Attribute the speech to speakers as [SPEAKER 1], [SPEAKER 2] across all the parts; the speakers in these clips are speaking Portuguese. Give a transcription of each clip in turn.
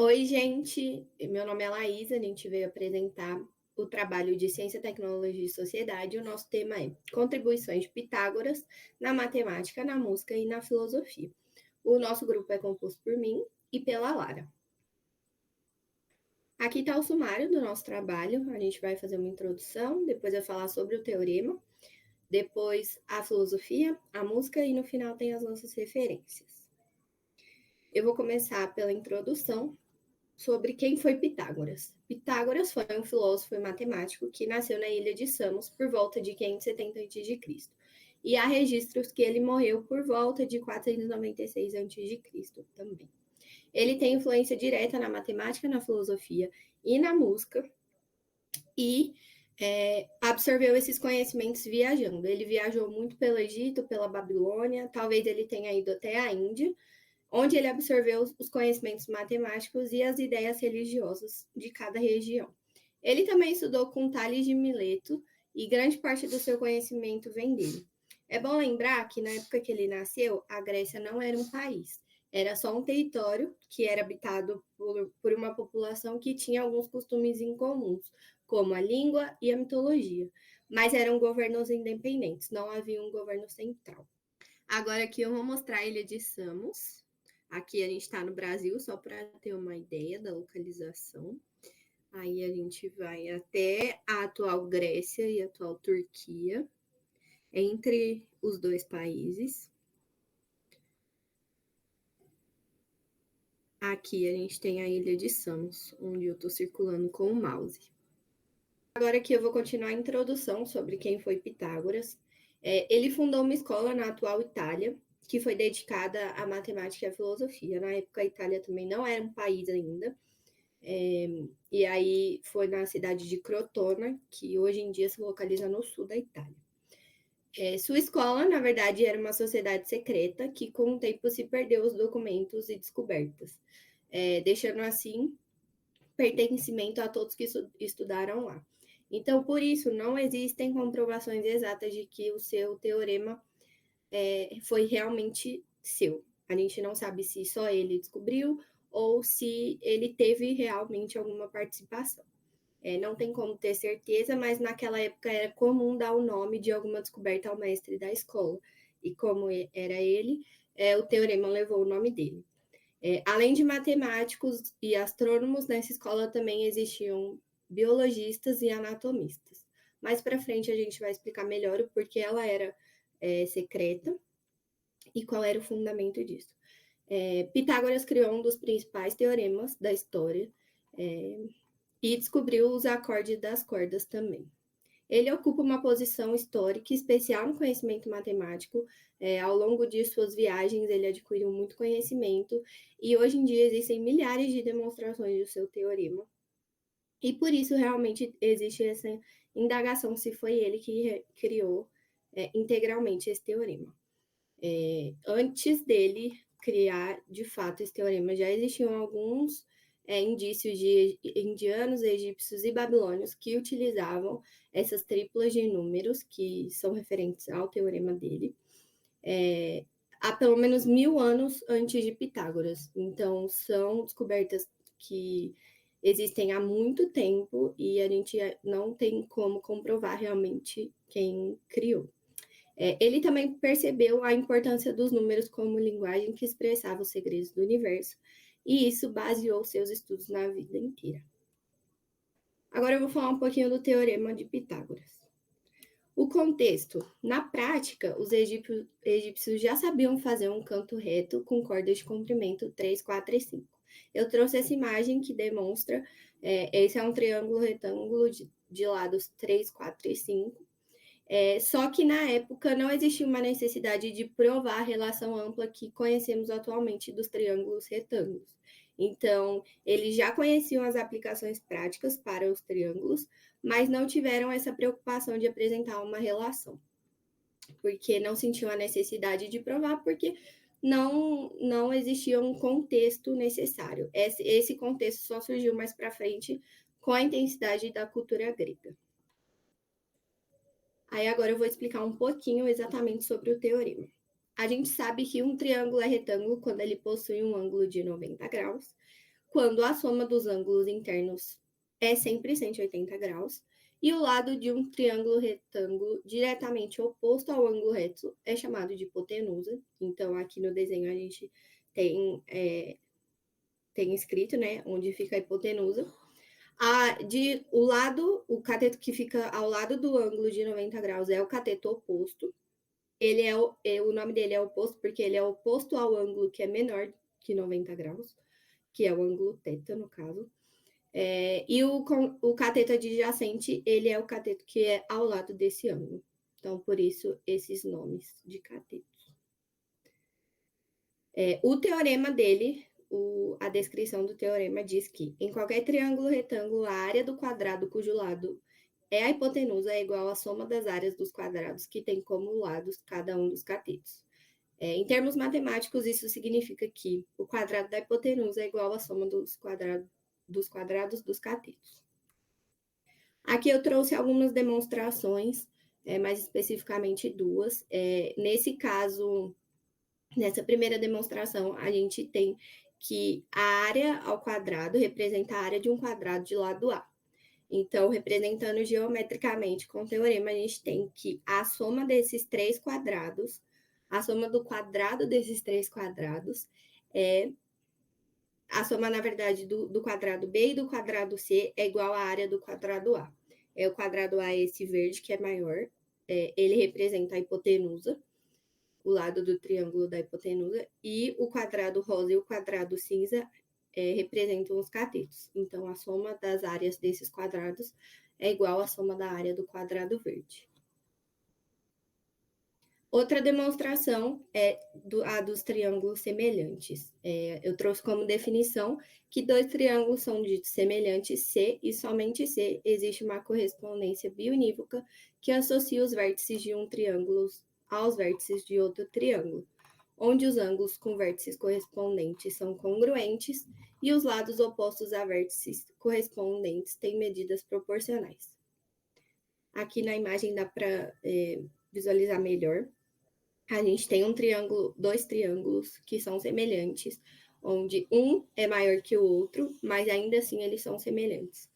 [SPEAKER 1] Oi, gente. Meu nome é Laísa. A gente veio apresentar o trabalho de Ciência, Tecnologia e Sociedade. O nosso tema é Contribuições de Pitágoras na Matemática, na Música e na Filosofia. O nosso grupo é composto por mim e pela Lara. Aqui está o sumário do nosso trabalho. A gente vai fazer uma introdução, depois vai falar sobre o teorema, depois a filosofia, a música e no final tem as nossas referências. Eu vou começar pela introdução sobre quem foi Pitágoras. Pitágoras foi um filósofo e matemático que nasceu na ilha de Samos por volta de 570 a.C. E há registros que ele morreu por volta de 496 a.C. também. Ele tem influência direta na matemática, na filosofia e na música, e absorveu esses conhecimentos viajando. Ele viajou muito pelo Egito, pela Babilônia, talvez ele tenha ido até a Índia, onde ele absorveu os conhecimentos matemáticos e as ideias religiosas de cada região. Ele também estudou com Tales de Mileto e grande parte do seu conhecimento vem dele. É bom lembrar que na época que ele nasceu, a Grécia não era um país, era só um território que era habitado por uma população que tinha alguns costumes incomuns, como a língua e a mitologia, mas eram governos independentes, não havia um governo central. Agora aqui eu vou mostrar a ilha de Samos. Aqui a gente está no Brasil, só para ter uma ideia da localização. Aí a gente vai até a atual Grécia e a atual Turquia, entre os dois países. Aqui a gente tem a ilha de Samos, onde eu estou circulando com o mouse. Agora aqui eu vou continuar a introdução sobre quem foi Pitágoras. Ele fundou uma escola na atual Itália, que foi dedicada à matemática e à filosofia. Na época, a Itália também não era um país ainda. E aí foi na cidade de Crotona, que hoje em dia se localiza no sul da Itália. Sua escola, na verdade, era uma sociedade secreta que, com o tempo, se perdeu os documentos e descobertas, deixando assim pertencimento a todos que estudaram lá. Então, por isso, não existem comprovações exatas de que o seu teorema foi realmente seu. A gente não sabe se só ele descobriu ou se ele teve realmente alguma participação. Não tem como ter certeza, mas naquela época era comum dar o nome de alguma descoberta ao mestre da escola. E como era ele, o teorema levou o nome dele. Além de matemáticos e astrônomos, nessa escola também existiam biologistas e anatomistas. Mais para frente a gente vai explicar melhor o porquê ela era secreta e qual era o fundamento disso. Pitágoras criou um dos principais teoremas da história e descobriu os acordes das cordas também. Ele ocupa uma posição histórica especial no conhecimento matemático. Ao longo de suas viagens, ele adquiriu muito conhecimento e hoje em dia existem milhares de demonstrações do seu teorema. E por isso realmente existe essa indagação se foi ele que criou integralmente esse teorema. Antes dele criar, de fato, esse teorema, já existiam alguns indícios de indianos, egípcios e babilônios que utilizavam essas triplas de números que são referentes ao teorema dele há pelo menos 1000 anos antes de Pitágoras. Então, são descobertas que existem há muito tempo e a gente não tem como comprovar realmente quem criou. Ele também percebeu a importância dos números como linguagem que expressava os segredos do universo, e isso baseou seus estudos na vida inteira. Agora eu vou falar um pouquinho do teorema de Pitágoras. O contexto. Na prática, os egípcios já sabiam fazer um canto reto com cordas de comprimento 3, 4 e 5. Eu trouxe essa imagem que demonstra, esse é um triângulo retângulo de lados 3, 4 e 5. Só que na época não existia uma necessidade de provar a relação ampla que conhecemos atualmente dos triângulos retângulos. Então, eles já conheciam as aplicações práticas para os triângulos, mas não tiveram essa preocupação de apresentar uma relação, porque não sentiam a necessidade de provar, porque não existia um contexto necessário. Esse contexto só surgiu mais para frente com a intensidade da cultura grega. Aí agora eu vou explicar um pouquinho exatamente sobre o teorema. A gente sabe que um triângulo é retângulo quando ele possui um ângulo de 90 graus, quando a soma dos ângulos internos é sempre 180 graus e o lado de um triângulo retângulo diretamente oposto ao ângulo reto é chamado de hipotenusa. Então, aqui no desenho a gente tem escrito, né, onde fica a hipotenusa. O cateto que fica ao lado do ângulo de 90 graus é o cateto oposto. O nome dele é oposto porque ele é oposto ao ângulo que é menor que 90 graus, que é o ângulo θ, no caso. E o cateto adjacente, ele é o cateto que é ao lado desse ângulo. Então, por isso, esses nomes de catetos. O teorema dele, a descrição do teorema diz que em qualquer triângulo retângulo, a área do quadrado cujo lado é a hipotenusa é igual à soma das áreas dos quadrados que tem como lados cada um dos catetos. Em termos matemáticos, isso significa que o quadrado da hipotenusa é igual à soma dos quadrados dos catetos. Aqui eu trouxe algumas demonstrações, mais especificamente duas. Nesse caso, nessa primeira demonstração, a gente tem que a área ao quadrado representa a área de um quadrado de lado A. Então, representando geometricamente com o teorema, a gente tem que a soma desses três quadrados, a soma do quadrado desses três quadrados a soma, na verdade, do quadrado B e do quadrado C é igual à área do quadrado A. O quadrado A é esse verde, que é maior, ele representa a hipotenusa, o lado do triângulo da hipotenusa, e o quadrado rosa e o quadrado cinza representam os catetos. Então, a soma das áreas desses quadrados é igual à soma da área do quadrado verde. Outra demonstração é a dos triângulos semelhantes. Eu trouxe como definição que dois triângulos são ditos semelhantes se e somente se existe uma correspondência biunívoca que associa os vértices de um triângulo aos vértices de outro triângulo, onde os ângulos com vértices correspondentes são congruentes e os lados opostos a vértices correspondentes têm medidas proporcionais. Aqui na imagem dá para visualizar melhor. A gente tem dois triângulos que são semelhantes, onde um é maior que o outro, mas ainda assim eles são semelhantes.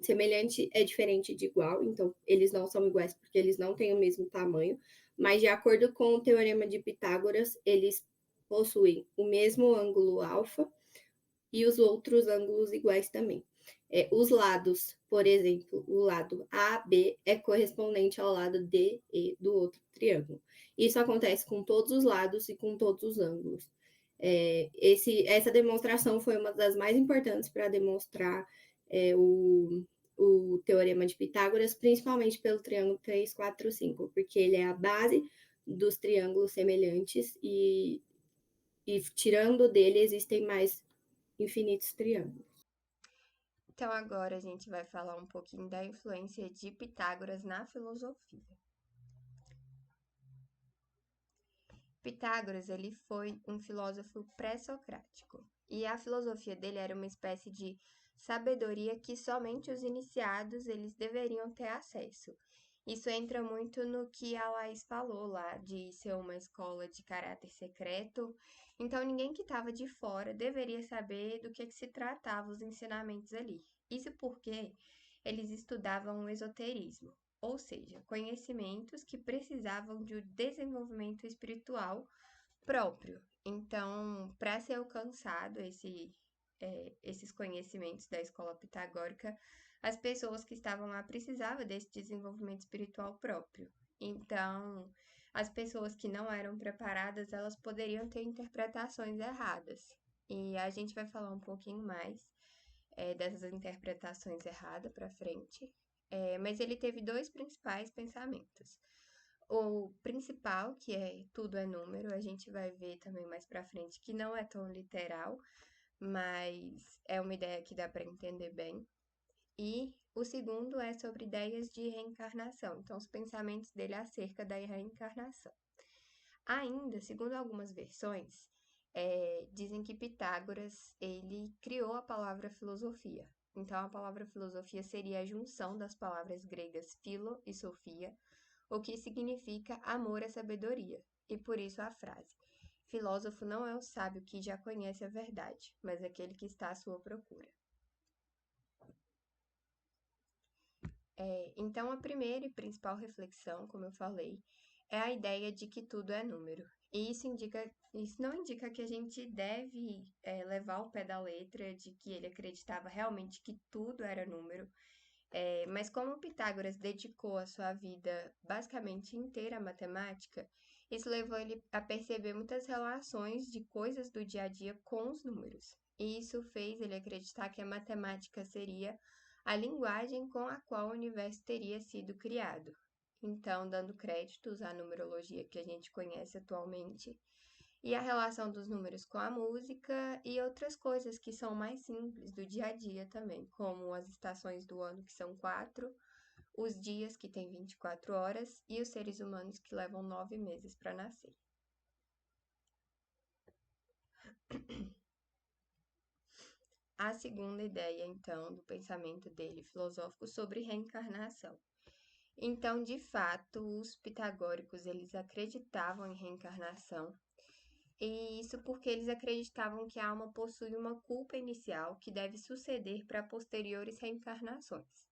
[SPEAKER 1] Semelhante é diferente de igual, então eles não são iguais porque eles não têm o mesmo tamanho, mas de acordo com o teorema de Pitágoras, eles possuem o mesmo ângulo alfa e os outros ângulos iguais também. Os lados, por exemplo, o lado AB é correspondente ao lado DE do outro triângulo. Isso acontece com todos os lados e com todos os ângulos. Essa demonstração foi uma das mais importantes para demonstrar o teorema de Pitágoras, principalmente pelo triângulo 3, 4, 5, porque ele é a base dos triângulos semelhantes e tirando dele existem mais infinitos triângulos.
[SPEAKER 2] Então, agora a gente vai falar um pouquinho da influência de Pitágoras na filosofia. Pitágoras, ele foi um filósofo pré-socrático, e a filosofia dele era uma espécie de sabedoria que somente os iniciados eles deveriam ter acesso. Isso entra muito no que a Laís falou lá, de ser uma escola de caráter secreto. Então, ninguém que estava de fora deveria saber do que se tratava os ensinamentos ali. Isso porque eles estudavam o esoterismo, ou seja, conhecimentos que precisavam de um desenvolvimento espiritual próprio. Então, para ser alcançado esses conhecimentos da escola pitagórica, as pessoas que estavam lá precisavam desse desenvolvimento espiritual próprio. Então, as pessoas que não eram preparadas, elas poderiam ter interpretações erradas. E a gente vai falar um pouquinho mais dessas interpretações erradas para frente. Mas ele teve dois principais pensamentos. O principal, que é tudo é número, a gente vai ver também mais para frente que não é tão literal, mas é uma ideia que dá para entender bem. E o segundo é sobre ideias de reencarnação, então os pensamentos dele acerca da reencarnação. Ainda, segundo algumas versões, dizem que Pitágoras ele criou a palavra filosofia. Então, a palavra filosofia seria a junção das palavras gregas philo e sofia, o que significa amor à sabedoria. E por isso a frase: Filósofo não é o sábio que já conhece a verdade, mas aquele que está à sua procura. Então, a primeira e principal reflexão, como eu falei, é a ideia de que tudo é número. E isso não indica que a gente deve levar ao pé da letra de que ele acreditava realmente que tudo era número. Mas como Pitágoras dedicou a sua vida basicamente inteira à matemática, isso levou ele a perceber muitas relações de coisas do dia a dia com os números. E isso fez ele acreditar que a matemática seria a linguagem com a qual o universo teria sido criado. Então, dando créditos à numerologia que a gente conhece atualmente, e a relação dos números com a música e outras coisas que são mais simples do dia a dia também, como as estações do ano, que são 4, os dias, que têm 24 horas, e os seres humanos, que levam 9 meses para nascer. A segunda ideia, então, do pensamento dele filosófico sobre reencarnação. Então, de fato, os pitagóricos, eles acreditavam em reencarnação, e isso porque eles acreditavam que a alma possui uma culpa inicial que deve suceder para posteriores reencarnações.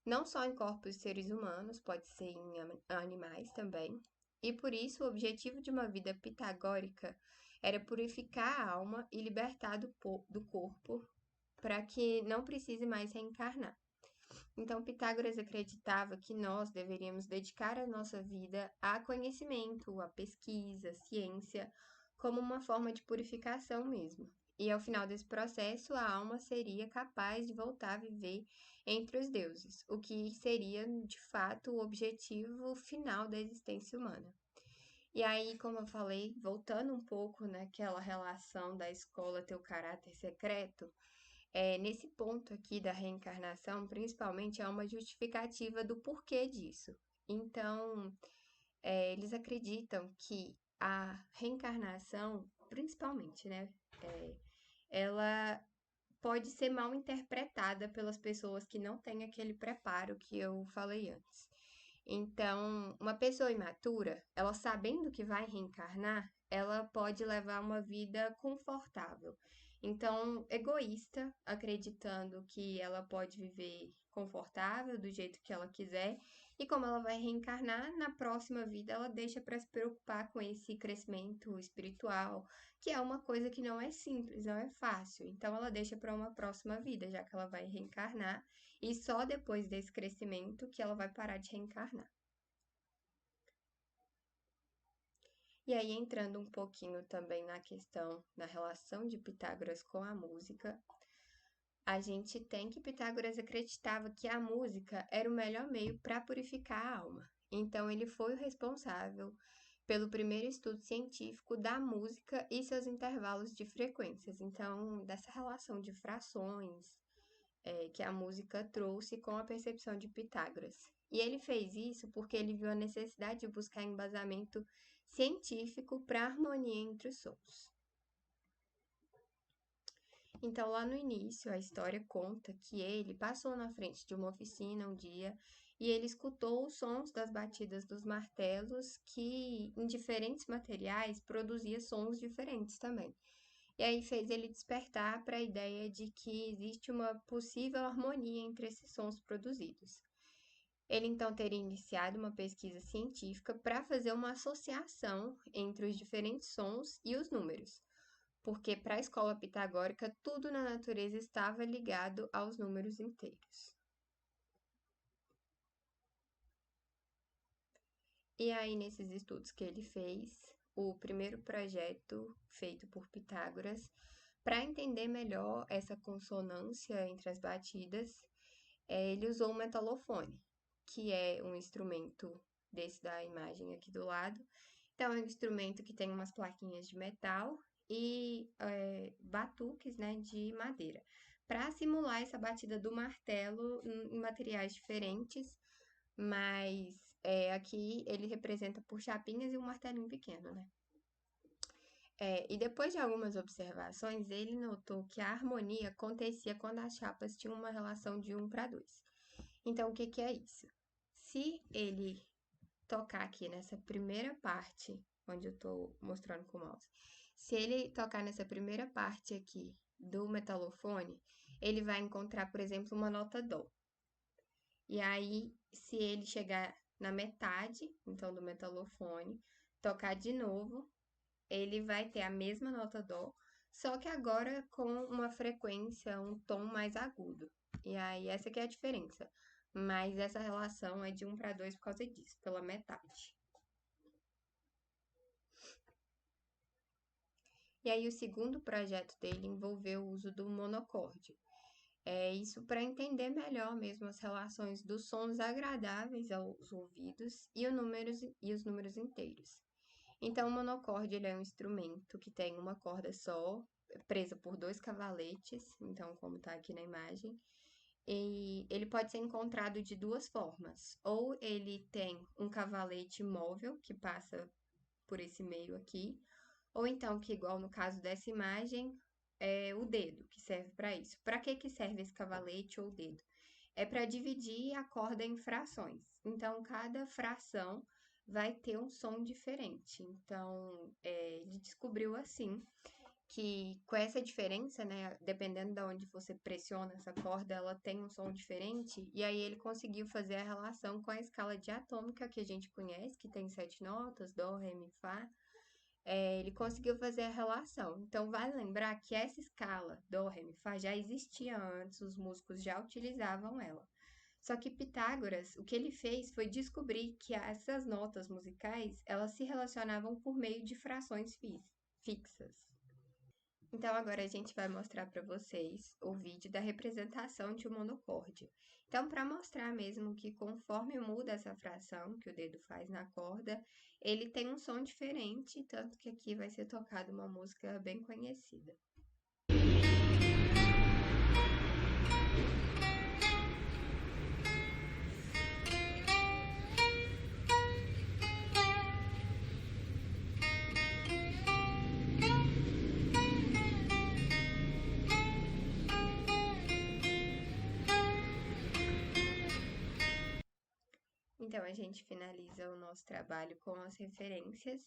[SPEAKER 2] Não só em corpos de seres humanos, pode ser em animais também. E por isso o objetivo de uma vida pitagórica era purificar a alma e libertar do corpo para que não precise mais reencarnar. Então, Pitágoras acreditava que nós deveríamos dedicar a nossa vida a conhecimento, a pesquisa, a ciência, como uma forma de purificação mesmo. E ao final desse processo, a alma seria capaz de voltar a viver entre os deuses, o que seria, de fato, o objetivo final da existência humana. E aí, como eu falei, voltando um pouco naquela relação da escola ter o caráter secreto, nesse ponto aqui da reencarnação, principalmente, há uma justificativa do porquê disso. Então, eles acreditam que a reencarnação, principalmente, né, ela pode ser mal interpretada pelas pessoas que não têm aquele preparo que eu falei antes. Então, uma pessoa imatura, ela sabendo que vai reencarnar, ela pode levar uma vida confortável. Então, egoísta, acreditando que ela pode viver confortável do jeito que ela quiser, e como ela vai reencarnar, na próxima vida ela deixa para se preocupar com esse crescimento espiritual, que é uma coisa que não é simples, não é fácil. Então, ela deixa para uma próxima vida, já que ela vai reencarnar, e só depois desse crescimento que ela vai parar de reencarnar. E aí, entrando um pouquinho também na questão da relação de Pitágoras com a música, a gente tem que Pitágoras acreditava que a música era o melhor meio para purificar a alma. Então, ele foi o responsável pelo primeiro estudo científico da música e seus intervalos de frequências. Então, dessa relação de frações, que a música trouxe com a percepção de Pitágoras. E ele fez isso porque ele viu a necessidade de buscar embasamento científico para a harmonia entre os sons. Então, lá no início, a história conta que ele passou na frente de uma oficina um dia e ele escutou os sons das batidas dos martelos, que em diferentes materiais produzia sons diferentes também. E aí fez ele despertar para a ideia de que existe uma possível harmonia entre esses sons produzidos. Ele então teria iniciado uma pesquisa científica para fazer uma associação entre os diferentes sons e os números, porque para a escola pitagórica tudo na natureza estava ligado aos números inteiros. E aí, nesses estudos que ele fez, o primeiro projeto feito por Pitágoras, para entender melhor essa consonância entre as batidas, ele usou o metalofone, que é um instrumento desse da imagem aqui do lado. Então, é um instrumento que tem umas plaquinhas de metal e batuques, né, de madeira, para simular essa batida do martelo em materiais diferentes, mas aqui ele representa por chapinhas e um martelinho pequeno, né? E depois de algumas observações, ele notou que a harmonia acontecia quando as chapas tinham uma relação de 1 para 2. Então, o que é isso? Se ele tocar aqui nessa primeira parte onde eu tô mostrando com o mouse. Se ele tocar nessa primeira parte aqui do metalofone, ele vai encontrar, por exemplo, uma nota dó. E aí, se ele chegar na metade, então, do metalofone, tocar de novo, ele vai ter a mesma nota dó, só que agora com uma frequência, um tom mais agudo. E aí, essa que é a diferença. Mas essa relação é de 1 para 2 por causa disso, pela metade. E aí, o segundo projeto dele envolveu o uso do monocorde. É isso para entender melhor mesmo as relações dos sons agradáveis aos ouvidos e os números inteiros. Então, o monocorde ele é um instrumento que tem uma corda só, presa por 2 cavaletes, então, como está aqui na imagem, e ele pode ser encontrado de 2 formas. Ou ele tem um cavalete móvel, que passa por esse meio aqui, ou então, que igual no caso dessa imagem, é o dedo, que serve para isso. Para que serve esse cavalete ou dedo? É para dividir a corda em frações. Então, cada fração vai ter um som diferente. Então, ele descobriu assim que com essa diferença, né, dependendo de onde você pressiona essa corda, ela tem um som diferente. E aí ele conseguiu fazer a relação com a escala diatômica que a gente conhece, que tem 7 notas, dó, ré, mi, fá. Ele conseguiu fazer a relação. Então, vale lembrar que essa escala dó, ré, mi, fá já existia antes, os músicos já utilizavam ela. Só que Pitágoras, o que ele fez foi descobrir que essas notas musicais, elas se relacionavam por meio de frações fixas. Então, agora a gente vai mostrar para vocês o vídeo da representação de um monocorde. Então, para mostrar mesmo que conforme muda essa fração que o dedo faz na corda, ele tem um som diferente, tanto que aqui vai ser tocada uma música bem conhecida. Então, a gente finaliza o nosso trabalho com as referências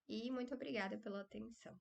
[SPEAKER 2] e muito obrigada pela atenção.